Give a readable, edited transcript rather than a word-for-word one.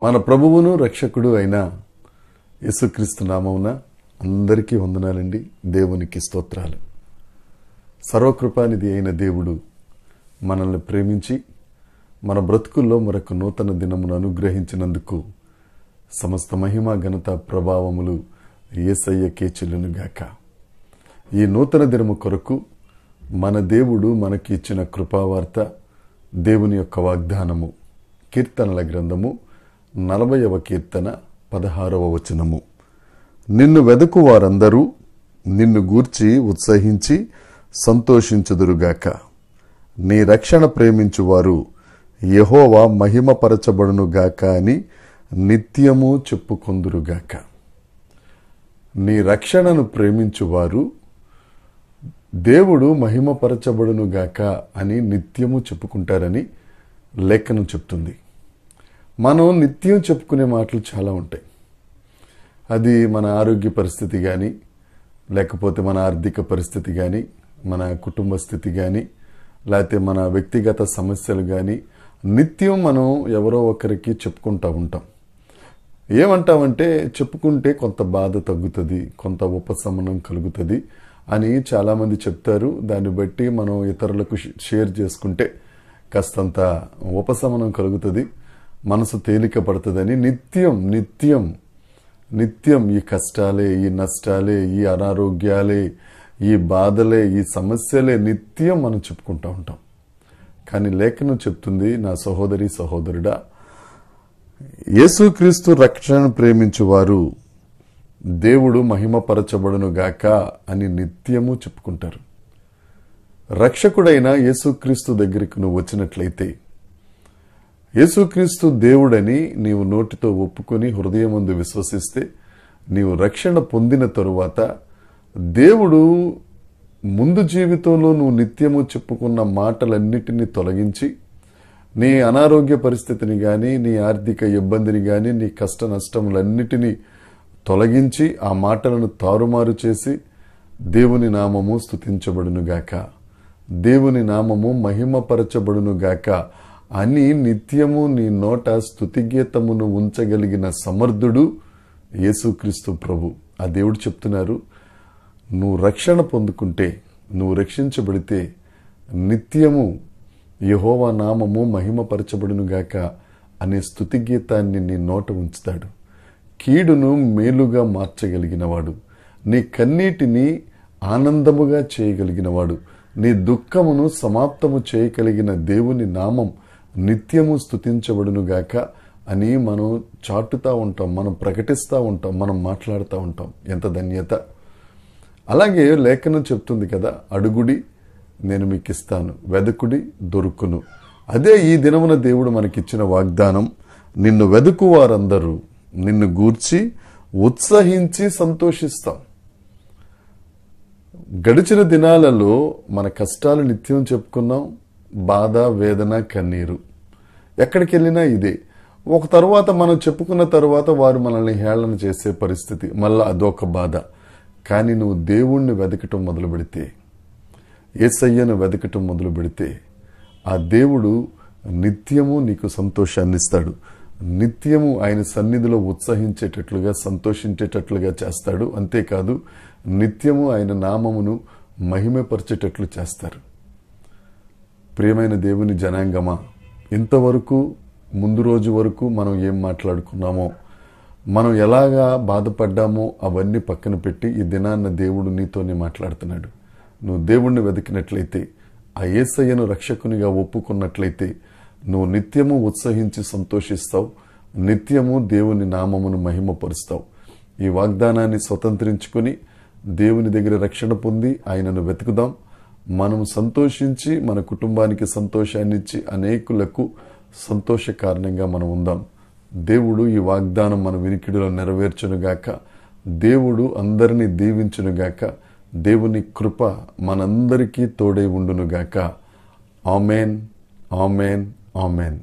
మన ప్రభువును రక్షకుడు అయిన యేసుక్రీస్తు నామమున అందరికీ వందనాలండి. దేవునికి స్తోత్రాలు. సర్వకృపానిధి అయిన దేవుడు మనల్ని ప్రేమించి మన బ్రతుకుల్లో మరొక నూతన దినమును అనుగ్రహించినందుకు సమస్త మహిమ ఘనత ప్రభావములు యేసయ్యకే చెల్లునుగాక. ఈ నూతన దినము కొరకు మన దేవుడు మనకి ఇచ్చిన కృపావార్త, దేవుని యొక్క వాగ్దానము, కీర్తనల గ్రంథము 40వ కీర్తన 16వ వచనము. నిన్ను వెదకు వారందరూ నిన్ను గూర్చి ఉత్సహించి సంతోషించుదురుగాక. నీ రక్షణ ప్రేమించువారు యెహోవా మహిమపరచబడునుగాక అని నిత్యము చెప్పుకొందురుగాక. నీ రక్షణను ప్రేమించువారు దేవుడు మహిమపరచబడునుగాక అని నిత్యము చెప్పుకుంటారని లేఖనం చెప్తుంది. మనం నిత్యం చెప్పుకునే మాటలు చాలా ఉంటాయి. అది మన ఆరోగ్య పరిస్థితి కానీ, లేకపోతే మన ఆర్థిక పరిస్థితి కానీ, మన కుటుంబ స్థితి కానీ, లేకపోతే మన వ్యక్తిగత సమస్యలు కానీ నిత్యం మనం ఎవరో ఒకరికి చెప్పుకుంటూ ఉంటాం. ఏమంటామంటే, చెప్పుకుంటే కొంత బాధ తగ్గుతుంది, కొంత ఉపశమనం కలుగుతుంది అని చాలామంది చెప్తారు. దాన్ని బట్టి మనం ఇతరులకు షేర్ చేసుకుంటే కాస్తంత ఉపశమనం కలుగుతుంది, మనసు తేలిక పడుతుందని నిత్యం నిత్యం నిత్యం ఈ కష్టాలే, ఈ నష్టాలే, ఈ అనారోగ్యాలే, ఈ బాధలే, ఈ సమస్యలే నిత్యం మనం చెప్పుకుంటూ ఉంటాం. కానీ లేఖనం చెప్తుంది, నా సహోదరి సహోదరుడా, యేసుక్రీస్తు రక్షణను ప్రేమించువారు దేవుడు మహిమపరచబడునుగాక అని నిత్యము చెప్పుకుంటారు. రక్షకుడైన యేసుక్రీస్తు దగ్గరికి నువ్వు వచ్చినట్లయితే, యేసుక్రీస్తు దేవుడని నీవు నోటితో ఒప్పుకొని హృదయమందు విశ్వసిస్తే, నీవు రక్షణ పొందిన తరువాత దేవుడు ముందు జీవితంలో నువ్వు నిత్యము చెప్పుకున్న మాటలన్నిటినీ తొలగించి, నీ అనారోగ్య పరిస్థితిని కానీ, నీ ఆర్థిక ఇబ్బందిని కానీ, నీ కష్ట నష్టములన్నిటినీ తొలగించి ఆ మాటలను తారుమారు చేసి, దేవుని నామము స్తుతించబడునుగాక, దేవుని నామము మహిమపరచబడునుగాక అని నిత్యము నీ నోట స్తుతిగీతమును ఉంచగలిగిన సమర్థుడు యేసుక్రీస్తు ప్రభు. ఆ దేవుడు చెప్తున్నారు, నువ్వు రక్షణ పొందుకుంటే, నువ్వు రక్షించబడితే నిత్యము యెహోవా నామము మహిమపరచబడునుగాక అనే స్తుతిగీతాన్ని నీ నోట ఉంచుతాడు. కీడును మేలుగా మార్చగలిగినవాడు, నీ కన్నీటిని ఆనందముగా చేయగలిగినవాడు, నీ దుఃఖమును సమాప్తము చేయగలిగిన దేవుని నామం నిత్యము స్తుతించబడునుగాక అని మనం చాటుతూ ఉంటాం, మనం ప్రకటిస్తూ ఉంటాం, మనం మాట్లాడుతూ ఉంటాం. ఎంత ధన్యత! అలాగే లేఖనం చెప్తుంది కదా, అడుగుడి నేను మీకు ఇస్తాను, వెదకుడి దొరుకును. అదే ఈ దినమున దేవుడు మనకిచ్చిన వాగ్దానం. నిన్ను వెదుకు వారందరూ నిన్ను గూర్చి ఉత్సహించి సంతోషిస్తాం. గడిచిన దినాలలో మన కష్టాలు నిత్యం చెప్పుకున్నాం, బాధ, వేదన, కన్నీరు ఎక్కడికి వెళ్ళినా ఇదే. ఒక తర్వాత మనం చెప్పుకున్న తర్వాత వారు మనల్ని హేళన చేసే పరిస్థితి, మళ్ళా అదొక బాధ. కానీ నువ్వు దేవుణ్ణి వెతకటం మొదలు పెడితే, యేసయ్యను వెతకటం మొదలు పెడితే, ఆ దేవుడు నిత్యము నీకు సంతోషాన్ని ఇస్తాడు. నిత్యము ఆయన సన్నిధిలో ఉత్సహించేటట్లుగా, సంతోషించేటట్లుగా చేస్తాడు. అంతేకాదు, నిత్యము ఆయన నామమును మహిమపరిచేటట్లు చేస్తారు. ప్రియమైన దేవుని జనాంగమా, ఇంతవరకు ముందు రోజు వరకు మనం ఏం మాట్లాడుకున్నామో, మనం ఎలాగా బాధపడ్డామో అవన్నీ పక్కన పెట్టి ఈ దినాన్న దేవుడు నీతోనే మాట్లాడుతున్నాడు. నువ్వు దేవుణ్ణి వెతికినట్లయితే, ఆ యేసయ్యను రక్షకునిగా ఒప్పుకున్నట్లయితే, నువ్వు నిత్యము ఉత్సహించి సంతోషిస్తావు, నిత్యము దేవుని నామమును మహిమపరుస్తావు. ఈ వాగ్దానాన్ని స్వతంత్రించుకుని దేవుని దగ్గర రక్షణ పొంది ఆయనను వెతుకుదాం. మనం సంతోషించి మన కుటుంబానికి సంతోషాన్నిచ్చి అనేకులకు సంతోష కారణంగా మనం ఉందాం. దేవుడు ఈ వాగ్దానం మన వినికిడిలో నెరవేర్చునుగాక. దేవుడు అందరినీ దీవించునుగాక. దేవుని కృప మనందరికీ తోడై ఉండునుగాక. Amen, amen, amen.